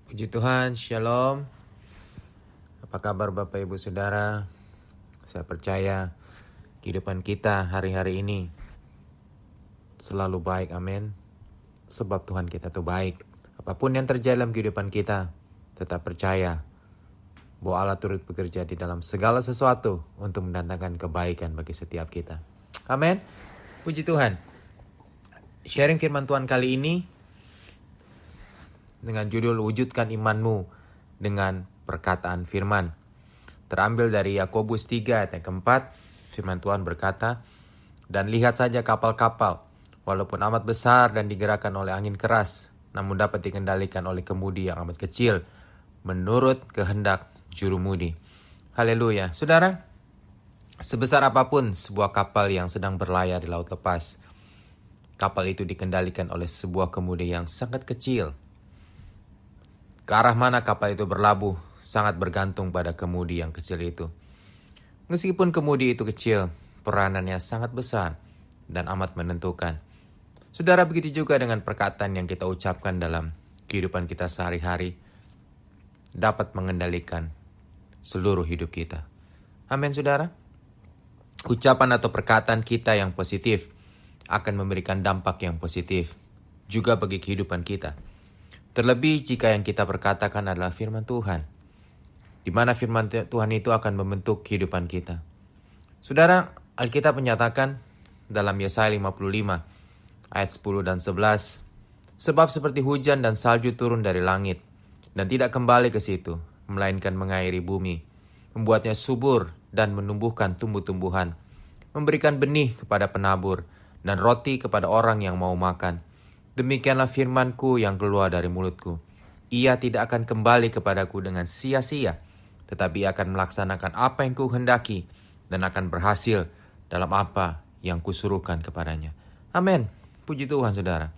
Puji Tuhan, Shalom. Apa kabar Bapak Ibu Saudara? Saya percaya kehidupan kita hari-hari ini selalu baik, amin. Sebab Tuhan kita tuh baik. Apapun yang terjadi dalam kehidupan kita, tetap percaya bahwa Allah turut bekerja di dalam segala sesuatu untuk mendatangkan kebaikan bagi setiap kita. Amin. Puji Tuhan. Sharing firman Tuhan kali ini dengan judul Wujudkan Imanmu dengan perkataan firman. Terambil dari Yakobus 3 ayat yang keempat, firman Tuhan berkata, "Dan lihat saja kapal-kapal, walaupun amat besar dan digerakkan oleh angin keras, namun dapat dikendalikan oleh kemudi yang amat kecil, menurut kehendak jurumudi." Haleluya. Saudara, sebesar apapun sebuah kapal yang sedang berlayar di laut lepas, kapal itu dikendalikan oleh sebuah kemudi yang sangat kecil. Ke arah mana kapal itu berlabuh sangat bergantung pada kemudi yang kecil itu. Meskipun kemudi itu kecil, peranannya sangat besar dan amat menentukan. Saudara, begitu juga dengan perkataan yang kita ucapkan dalam kehidupan kita sehari-hari dapat mengendalikan seluruh hidup kita. Amin, saudara. Ucapan atau perkataan kita yang positif akan memberikan dampak yang positif juga bagi kehidupan kita. Terlebih jika yang kita perkatakan adalah firman Tuhan, di mana firman Tuhan itu akan membentuk kehidupan kita. Saudara, Alkitab menyatakan dalam Yesaya 55 ayat 10 dan 11, "Sebab seperti hujan dan salju turun dari langit, dan tidak kembali ke situ, melainkan mengairi bumi, membuatnya subur dan menumbuhkan tumbuh-tumbuhan, memberikan benih kepada penabur, dan roti kepada orang yang mau makan. Demikianlah firmanku yang keluar dari mulutku. Ia tidak akan kembali kepadaku dengan sia-sia, tetapi akan melaksanakan apa yang kuhendaki dan akan berhasil dalam apa yang kusuruhkan kepadanya." Amin. Puji Tuhan, saudara.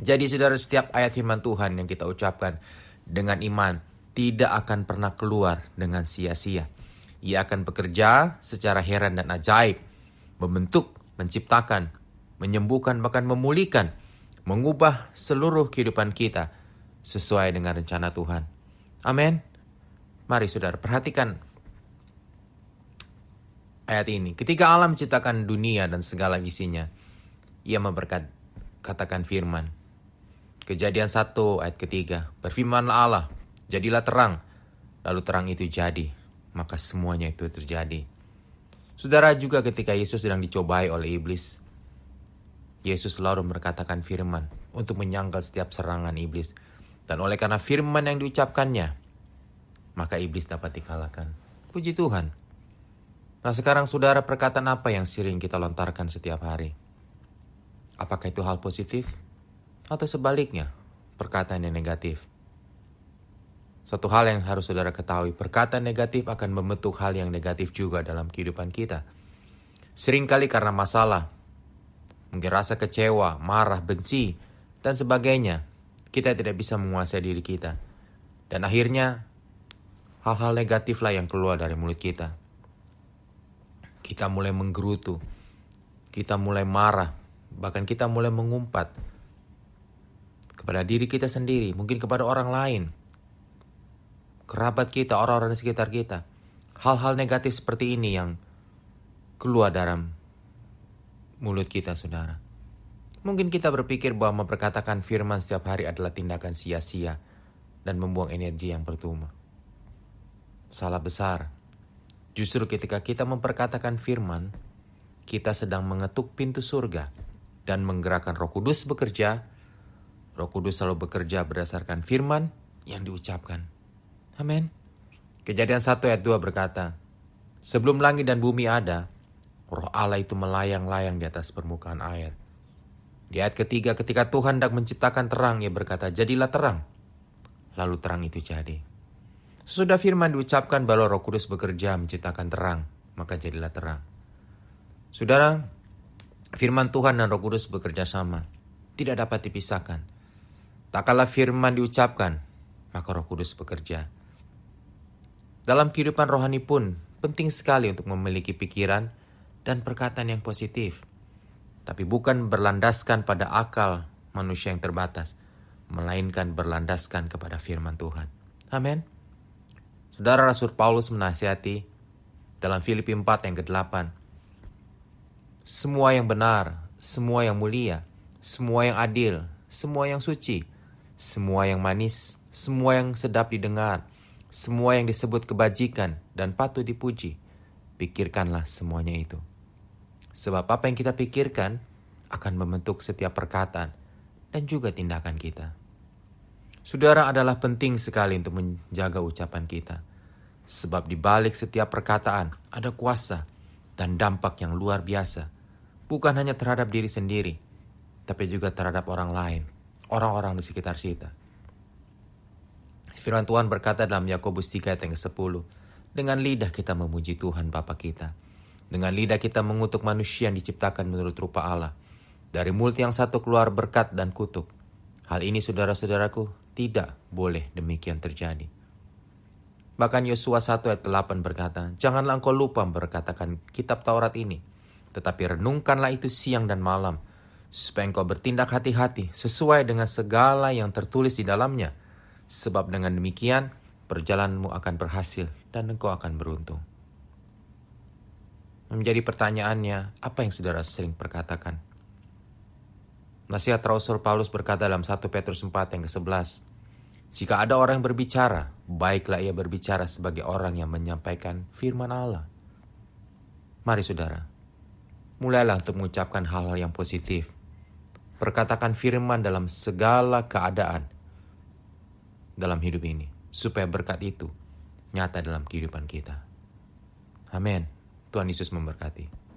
Jadi saudara, setiap ayat firman Tuhan yang kita ucapkan dengan iman tidak akan pernah keluar dengan sia-sia. Ia akan bekerja secara heran dan ajaib, membentuk, menciptakan, menyembuhkan, bahkan memulihkan, mengubah seluruh kehidupan kita sesuai dengan rencana Tuhan. Amin. Mari saudara, perhatikan ayat ini. Ketika Allah menciptakan dunia dan segala isinya, Ia memberkatakan firman. Kejadian 1 ayat ketiga, "Berfirmanlah Allah, jadilah terang. Lalu terang itu jadi, maka semuanya itu terjadi." Saudara, juga ketika Yesus sedang dicobai oleh iblis, Yesus selalu berkatakan firman untuk menyangkal setiap serangan iblis. Dan oleh karena firman yang diucapkannya, maka iblis dapat dikalahkan. Puji Tuhan. Nah, sekarang saudara, perkataan apa yang sering kita lontarkan setiap hari? Apakah itu hal positif? Atau sebaliknya, perkataan yang negatif? Satu hal yang harus saudara ketahui, perkataan negatif akan membentuk hal yang negatif juga dalam kehidupan kita. Seringkali karena masalah, mungkin rasa kecewa, marah, benci, dan sebagainya, kita tidak bisa menguasai diri kita. Dan akhirnya, hal-hal negatiflah yang keluar dari mulut kita. Kita mulai menggerutu, kita mulai marah, bahkan kita mulai mengumpat kepada diri kita sendiri, mungkin kepada orang lain, kerabat kita, orang-orang di sekitar kita. Hal-hal negatif seperti ini yang keluar dalam mulut kita, saudara. Mungkin kita berpikir bahwa memperkatakan firman setiap hari adalah tindakan sia-sia dan membuang energi yang percuma. Salah besar. Justru ketika kita memperkatakan firman, kita sedang mengetuk pintu surga dan menggerakkan Roh Kudus bekerja. Roh Kudus selalu bekerja berdasarkan firman yang diucapkan. Amin. Kejadian 1 ayat 2 berkata, "Sebelum langit dan bumi ada, Roh Allah itu melayang-layang di atas permukaan air." Di ayat ketiga, ketika Tuhan hendak menciptakan terang, Ia berkata, "Jadilah terang." Lalu terang itu jadi. Sesudah firman diucapkan bahwa Roh Kudus bekerja menciptakan terang, maka jadilah terang. Saudara, firman Tuhan dan Roh Kudus bekerja sama, tidak dapat dipisahkan. Tak kala firman diucapkan, maka Roh Kudus bekerja. Dalam kehidupan rohani pun penting sekali untuk memiliki pikiran dan perkataan yang positif, tapi bukan berlandaskan pada akal manusia yang terbatas, melainkan berlandaskan kepada firman Tuhan. Amin. Saudara, Rasul Paulus menasihati dalam Filipi 4 yang ke-8. Semua yang benar, semua yang mulia, semua yang adil, semua yang suci, semua yang manis, semua yang sedap didengar, semua yang disebut kebajikan dan patut dipuji, pikirkanlah semuanya itu. Sebab apa yang kita pikirkan akan membentuk setiap perkataan dan juga tindakan kita. Saudara, adalah penting sekali untuk menjaga ucapan kita. Sebab di balik setiap perkataan ada kuasa dan dampak yang luar biasa. Bukan hanya terhadap diri sendiri, tapi juga terhadap orang lain, orang-orang di sekitar kita. Firman Tuhan berkata dalam Yakobus 3 ayat yang ke-10, dengan lidah kita memuji Tuhan Bapa kita. Dengan lidah kita mengutuk manusia yang diciptakan menurut rupa Allah. Dari mulut yang satu keluar berkat dan kutuk. Hal ini saudara-saudaraku tidak boleh demikian terjadi. Bahkan Yosua 1 ayat ke-8 berkata, janganlah engkau lupa memperkatakan kitab Taurat ini, tetapi renungkanlah itu siang dan malam, supaya engkau bertindak hati-hati sesuai dengan segala yang tertulis di dalamnya. Sebab dengan demikian, perjalananmu akan berhasil dan engkau akan beruntung. Menjadi pertanyaannya, apa yang saudara sering perkatakan? Nasihat Rasul Paulus berkata dalam 1 Petrus 4 yang ke-11, jika ada orang yang berbicara, baiklah ia berbicara sebagai orang yang menyampaikan firman Allah. Mari saudara, mulailah untuk mengucapkan hal-hal yang positif. Perkatakan firman dalam segala keadaan dalam hidup ini, supaya berkat itu nyata dalam kehidupan kita. Amin. Tuhan Yesus memberkati.